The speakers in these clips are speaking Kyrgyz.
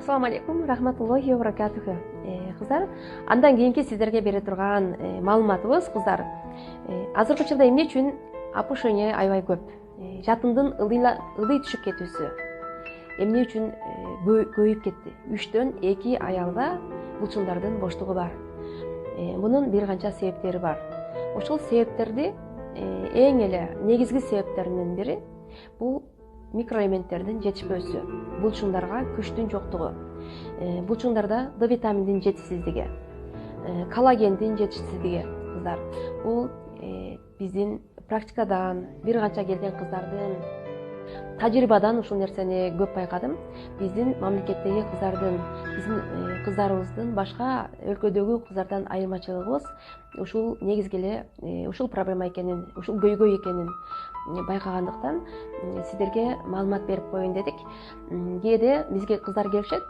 Assalamu алейкум, рахматуллахи ва баракатуху. Кыздар, андан кийинки сиздерге бере турган маалыматыбыз, кыздар, азыркы учурда эмне үчүн опушение аябай көп? Жатындын ылдый түшүп кетүүсү эмне үчүн көбөйүп кетти? 3-төн 2 аялда булчуңдардын боштугу бар. Мунун бир канча себептери бар. Ошол себептерди эң эле негизги себептеринин бири бул микроэлементтердин жетишпөөсү, булчуңдарга күчтүн жоктугу, булчуңдарда D витаминдин жетишсиздиги, коллагендин жетишсиздиги. Кыздар, бул биздин практикадан, бир канча келген кыздардын тажрыйбадан ушул нерсени көп байкадым. Биздин мамлекеттеги кыздардын, биздин кыздарыбыздын башка өлкөдөгү кыздардан айырмачылыгыбыз ушул негизги эле ушул проблема экенин, ушул көйгөй экенин байкагандыктан сиздерге маалымат берип коеюн дедик. Кээде бизге кыздар келишет,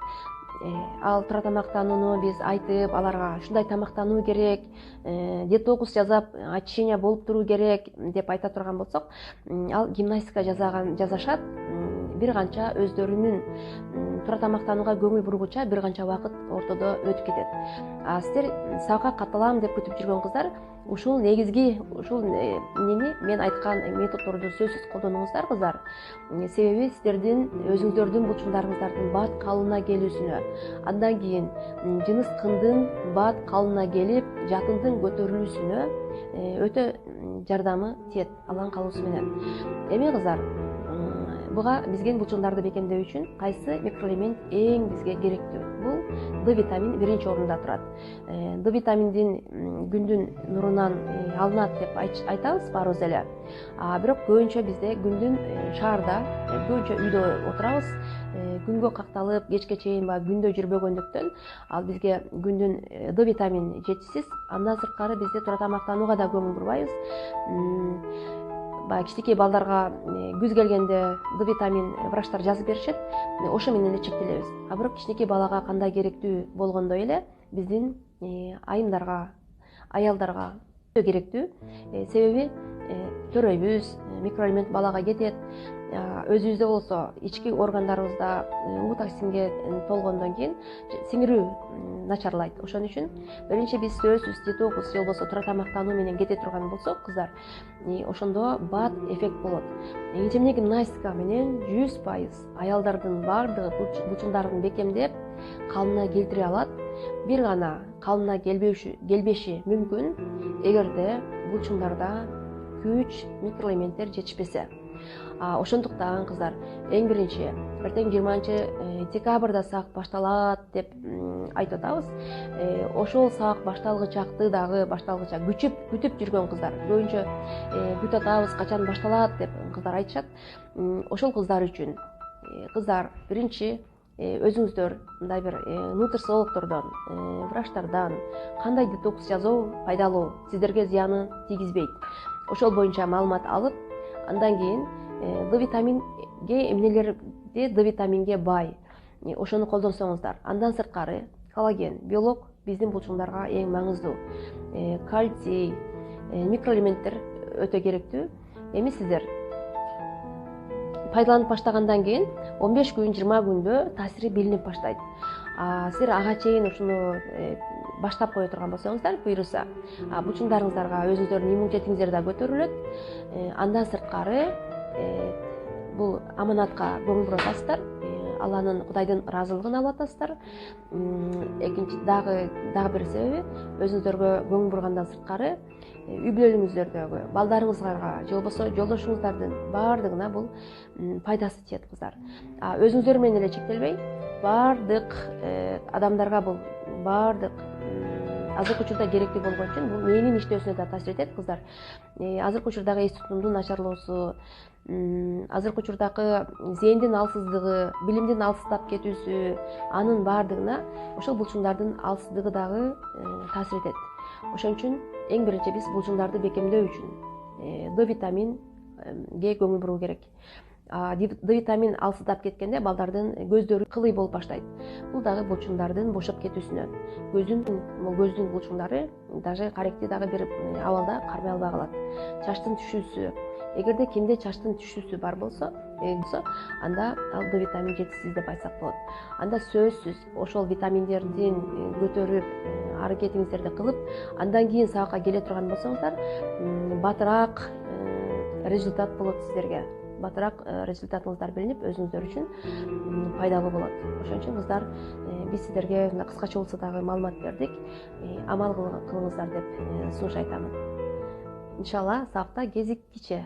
ал туура тамактанууну биз айтып, аларга ушундай тамактануу керек, детокс жасап, очищение болуп туруу керек деп айта турган болсок, ал гимнастика жасашат, бир канча өздөрүнүн туура тамактанууга көңүл бургуча бир канча убакыт ортодо өтүп кетет. А сиздер сабакка катталам деп күтүп жүргөн кыздар, ушул негизги мен айткан методдорду сөзсүз колдонуңуздар кыздар. Себеби сиздердин өзүңүздөрдүн булчуңдарыңыздардын бат калыбына келүүсүнө, андан кийин жыныс кындын бат калыбына келип, жатындын көтөрүлүүсүнө өтө жардамы тиет алан калуусу менен. Эми кыздар, буга бизге булчуңдарды бекемдөө үчүн кайсы микроэлемент эң бизге керектүү? Бул D витамин биринчи орунда турат. D витаминдин күндүн нурунан алынат деп айтабыз баарыбыз эле. Бирок көбүнчө бизде күндүн шаарда, көбүнчө үйдө отурабыз, күнгө какталып, кечке чейин күндө жүрбөгөндүктөн ал бизге күндүн D витамин жетишсиз. Андан сырткары бизде туура тамактанууга да көңүл бурбайбыз. Кичинекей балдарга күз келгенде D витамин врачтар жазып беришет, ошо менен эле чектелебиз. Бирок кичинекей балага кандай керектүү болгондой эле биздин айымдарга, аялдарга өтө керектүү. Себеби төрөйбүз, микроэлемент балага кетет. Өзүбүздө болсо ички органдарыбызда токсинге толгондон кийин сиңирүү начарлайт. Ошон үчүн биринчи биз сөзсүз детокс же болбосо туура тамактануу менен кете турган болсок, кыздар, ошондо бат эффект болот. Эмне гимнастика менен 100% аялдардын баардыгы булчуңдарын бекемдеп, калыбына келтире алат. Бир гана калыбына келбеши мүмкүн эгерде булчуңдарда күч, микроэлементтер жетишпесе. Ошондуктан кыздар, эң биринчи эртең 20-декабрда сабак башталат деп айтып атабыз. Ошол сабак башталгычакты дагы башталгыча күтүп жүргөн кыздар, көбүнчө күтүп атабыз качан башталат деп кыздар айтышат. Ошол кыздар үчүн кыздар биринчи өзүңүздөр мындай бир нутрициологтордон, врачтардан кандай детокс жасоо пайдалуу, сиздерге зыянын тийгизбейт, ошол боюнча маалымат алып, андан кийин D витаминге эмнелерде D витаминге бай, ошону колдонсоңуздар. Андан сырткары коллаген, белок биздин булчуңдарга эң маңыздуу. Кальций, микроэлементтер өтө керектүү. Эми сиздер пайдаланып баштагандан кийин 15 күн, 20 күндө таасири билинип баштайт. Сиздер ага чейин ушуну баштап кое турган болсоңуздар, буюрса, булчуңдарыңыздарга өзүңүздөрдүн иммунитетиңиздер да көтөрүлөт. Андан сырткары бул аманатка көңүл буруп атасыздар, Алланын, Кудайдын ыраазылыгын алып атасыздар. Экинчи дагы бир себеби, өзүңүздөргө көңүл бургандан сырткары үй бүлөлүңүздөрдөгү балдарыңыздарга же болбосо жолдошуңуздардын баардыгына бул пайдасы тиет кыздар. Өзүңүздөр менен эле чектелбей, баардык адамдарга бул баардык азыркы учурда керектүү болгон үчүн бул мээнин иштөөсүнө да таасир этет кыздар. Азыркы учурдагы эс тутумдун начарлоосу, азыркы учурдагы зээндин алсыздыгы, билимдин алсыздап кетүүсү, анын баардыгына ошол булчуңдардын алсыздыгы дагы таасир этет. Ошон үчүн эң биринчи биз булчуңдарды бекемдөө үчүн D витаминге көңүл буруу керек. D витамин алсыздап кеткенде балдардын көздөрү кылый болуп баштайт. Бул дагы булчуңдардын бошоп кетүүсүнөн, көздүн булчуңдары даже каректи дагы бир абалда кармай албай калат. Чачтын түшүүсү, эгерде кимде чачтын түшүүсү бар болсо, болсо, анда ал Д витамин жетишсиз деп айтсак болот. Анда сөзсүз ошол витаминдердин көтөрүп аракетиңиздерди кылып, андан кийин сабакка келе турган болсоңуздар, батыраак результат болот сиздерге. Батыраак результатыңыздар билинип, өзүңүздөр үчүн пайдалуу болот. Ошон үчүн кыздар, биз сиздерге кыскача болсо дагы маалымат бердик. Амал кылыңыздар деп сунуш айтамын. Иншалла сабакта кезиккиче